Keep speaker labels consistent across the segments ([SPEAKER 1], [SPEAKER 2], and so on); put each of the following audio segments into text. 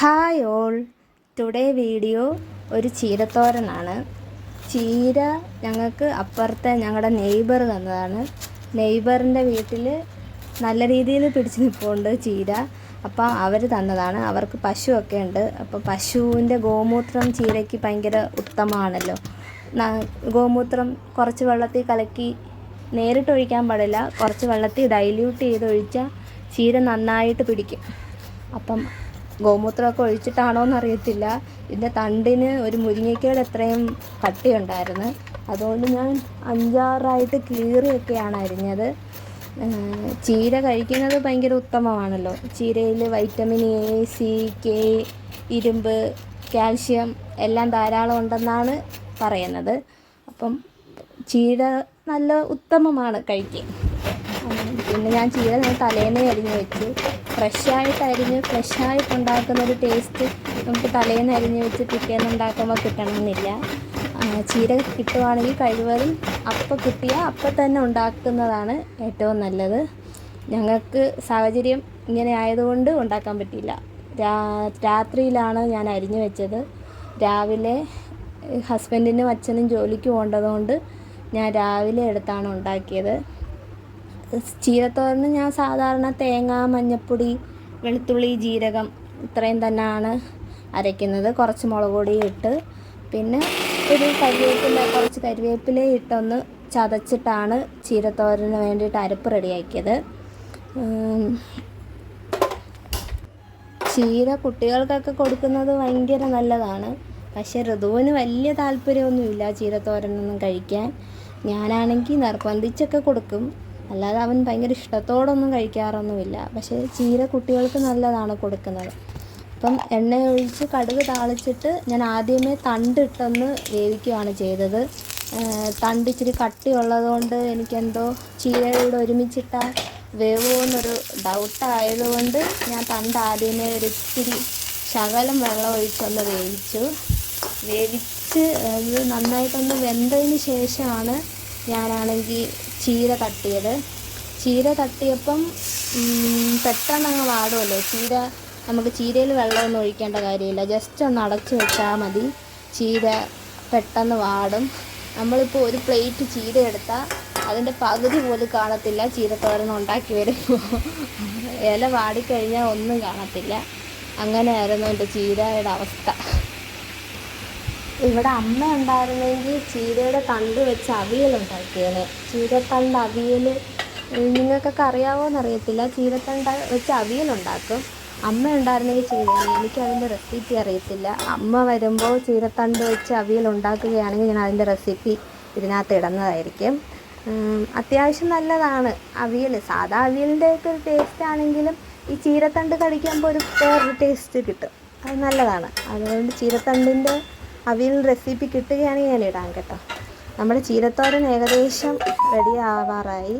[SPEAKER 1] Hi all, today video ഒരു ചീരത്തോരനാണ്. ചീര ഞങ്ങൾക്ക് അപ്പുറത്തെ ഞങ്ങളുടെ നെയ്ബർ തന്നതാണ്. നെയ്ബറിൻ്റെ വീട്ടിൽ നല്ല രീതിയിൽ പിടിച്ച് നിൽപ്പുണ്ട് ചീര. അപ്പോൾ അവർ തന്നതാണ്. അവർക്ക് പശുവൊക്കെ ഉണ്ട്. അപ്പോൾ പശുവിൻ്റെ ഗോമൂത്രം ചീരയ്ക്ക് ഭയങ്കര ഉത്തമമാണല്ലോ. ഗോമൂത്രം കുറച്ച് വെള്ളത്തിൽ കലക്കി, നേരിട്ട് ഒഴിക്കാൻ പാടില്ല, കുറച്ച് വെള്ളത്തിൽ ഡൈല്യൂട്ട് ചെയ്ത് ഒഴിച്ചാൽ ചീര നന്നായിട്ട് പിടിക്കും. അപ്പം ഗോമൂത്രമൊക്കെ ഒഴിച്ചിട്ടാണോ എന്നറിയത്തില്ല, ഇതിൻ്റെ തണ്ടിന് ഒരു മുരിങ്ങയ്ക്കയുടെ അത്രയും കട്ടിയുണ്ടായിരുന്നു. അതുകൊണ്ട് ഞാൻ 5-6 കീറിയൊക്കെയാണ് അരിഞ്ഞത്. ചീര കഴിക്കുന്നത് ഭയങ്കര ഉത്തമമാണല്ലോ. ചീരയിൽ വൈറ്റമിൻ എ, സി, കെ, ഇരുമ്പ്, കാൽഷ്യം എല്ലാം ധാരാളം ഉണ്ടെന്നാണ് പറയുന്നത്. അപ്പം ചീര നല്ല ഉത്തമമാണ് കഴിക്കാൻ. പിന്നെ ഞാൻ ചീര തലേന്നേ അരിഞ്ഞ് വെച്ച്, ഫ്രഷായിട്ട് ഉണ്ടാക്കുന്നൊരു ടേസ്റ്റ് നമുക്ക് തലേന്ന് അരിഞ്ഞ് വെച്ച് പിറ്റേന്ന് ഉണ്ടാക്കുമ്പോൾ കിട്ടണമെന്നില്ല. ചീര കിട്ടുവാണെങ്കിൽ കഴിവതും അപ്പം തന്നെ ഉണ്ടാക്കുന്നതാണ് ഏറ്റവും നല്ലത്. ഞങ്ങൾക്ക് സാഹചര്യം ഇങ്ങനെ ആയതുകൊണ്ട് ഉണ്ടാക്കാൻ പറ്റിയില്ല. രാത്രിയിലാണ് ഞാൻ അരിഞ്ഞ് വെച്ചത്. രാവിലെ ഹസ്ബൻഡിനും അച്ഛനും ജോലിക്ക് പോകേണ്ടതുകൊണ്ട് ഞാൻ രാവിലെ എടുത്താണ് ഉണ്ടാക്കിയത്. ചീരത്തോരന് ഞാൻ സാധാരണ തേങ്ങ, മഞ്ഞൾപ്പൊടി, വെളുത്തുള്ളി, ജീരകം ഇത്രയും തന്നെയാണ് അരയ്ക്കുന്നത്. കുറച്ച് മുളക് പൊടി ഇട്ട്, പിന്നെ കുറച്ച് കരിവേപ്പില ഇട്ടൊന്ന് ചതച്ചിട്ടാണ് ചീരത്തോരന് വേണ്ടിയിട്ട് അരപ്പ് റെഡിയാക്കിയത്. ചീര കുട്ടികൾക്കൊക്കെ കൊടുക്കുന്നത് ഭയങ്കര നല്ലതാണ്. പക്ഷേ ഋതുവിന് വലിയ താല്പര്യമൊന്നുമില്ല ചീരത്തോരനൊന്നും കഴിക്കാൻ. ഞാനാണെങ്കിൽ നിർബന്ധിച്ചൊക്കെ കൊടുക്കും, അല്ലാതെ അവൻ ഭയങ്കര ഇഷ്ടത്തോടൊന്നും കഴിക്കാറൊന്നുമില്ല. പക്ഷേ ചീര കുട്ടികൾക്ക് നല്ലതാണ് കൊടുക്കുന്നത്. അപ്പം എണ്ണ ഒഴിച്ച് കടുക് താളിച്ചിട്ട് ഞാൻ ആദ്യമേ തണ്ടിട്ടൊന്ന് വേവിക്കുകയാണ് ചെയ്തത്. തണ്ട് ഇച്ചിരി കട്ടിയുള്ളതുകൊണ്ട് എനിക്കെന്തോ ചീരയോട് ഒരുമിച്ചിട്ടാൽ വേവുമെന്നൊരു ഡൗട്ടായതുകൊണ്ട് ഞാൻ തണ്ട് ആദ്യമേ ഒരിച്ചിരി ശകലം വെള്ളം ഒഴിച്ചൊന്ന് വേവിച്ച് അത് നന്നായിട്ടൊന്ന് വെന്തതിന് ശേഷമാണ് ഞാനാണെങ്കിൽ ചീര തട്ടിയപ്പം പെട്ടെന്ന് അങ്ങ് വാടുമല്ലോ ചീര. നമുക്ക് ചീരയിൽ വെള്ളമൊന്നും ഒഴിക്കേണ്ട കാര്യമില്ല, ജസ്റ്റ് ഒന്ന് അടച്ചു വെച്ചാൽ മതി. ചീര പെട്ടെന്ന് വാടും. നമ്മളിപ്പോൾ ഒരു പ്ലേറ്റ് ചീര എടുത്താൽ അതിൻ്റെ പകുതി പോലും കാണത്തില്ല ചീരത്തോരൻ ഉണ്ടാക്കി വരുമ്പോൾ. ഇല വാടിക്കഴിഞ്ഞാൽ ഒന്നും കാണത്തില്ല. അങ്ങനെയായിരുന്നു എൻ്റെ ചീരയുടെ അവസ്ഥ. ഇവിടെ അമ്മ ഉണ്ടായിരുന്നെങ്കിൽ ചീരയുടെ തണ്ട് വെച്ച് അവിയലുണ്ടാക്കിയേനെ. ചീരത്തണ്ട് അവിയൽ നിങ്ങൾക്കൊക്കെ അറിയാമോയെന്നറിയത്തില്ല. ചീരത്തണ്ട് വെച്ച് അവിയലുണ്ടാക്കും. അമ്മ ഉണ്ടായിരുന്നെങ്കിൽ ചെയ്തേനെ. എനിക്കതിൻ്റെ റെസിപ്പി അറിയത്തില്ല. അമ്മ വരുമ്പോൾ ചീരത്തണ്ട് വെച്ച് അവിയൽ ഉണ്ടാക്കുകയാണെങ്കിൽ ഞാൻ അതിൻ്റെ റെസിപ്പി ഇതിനകത്ത് ഇടുന്നതായിരിക്കും. അത്യാവശ്യം നല്ലതാണ് അവിയൽ. സാധാ അവിയലിൻ്റെയൊക്കെ ഒരു ടേസ്റ്റ് ആണെങ്കിലും ഈ ചീരത്തണ്ട് കടിക്കുമ്പോൾ വേറൊരു ടേസ്റ്റ് കിട്ടും. അത് നല്ലതാണ്. അതുകൊണ്ട് ചീരത്തണ്ടിൻ്റെ അവിയൽ റെസിപ്പി കിട്ടുകയാണെങ്കിൽ ഞാൻ ഇടാം കേട്ടോ. നമ്മുടെ ചീരത്തോരൻ ഏകദേശം റെഡി ആവാറായി.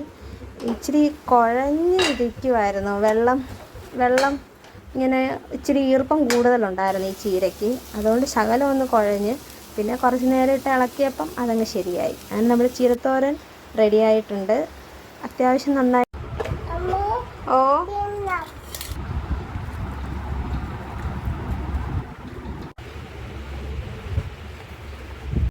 [SPEAKER 1] ഇച്ചിരി കുഴഞ്ഞ് ഇരിക്കുമായിരുന്നു. വെള്ളം ഇങ്ങനെ ഇച്ചിരി ഈർപ്പം കൂടുതലുണ്ടായിരുന്നു ഈ ചീരയ്ക്ക്. അതുകൊണ്ട് ശകലം ഒന്ന് കുഴഞ്ഞ്, പിന്നെ കുറച്ച് നേരം ഇട്ട് ഇളക്കിയപ്പം അതങ്ങ് ശരിയായി. അങ്ങനെ നമ്മുടെ ചീരത്തോരൻ റെഡിയായിട്ടുണ്ട്. അത്യാവശ്യം നന്നായി. ഓ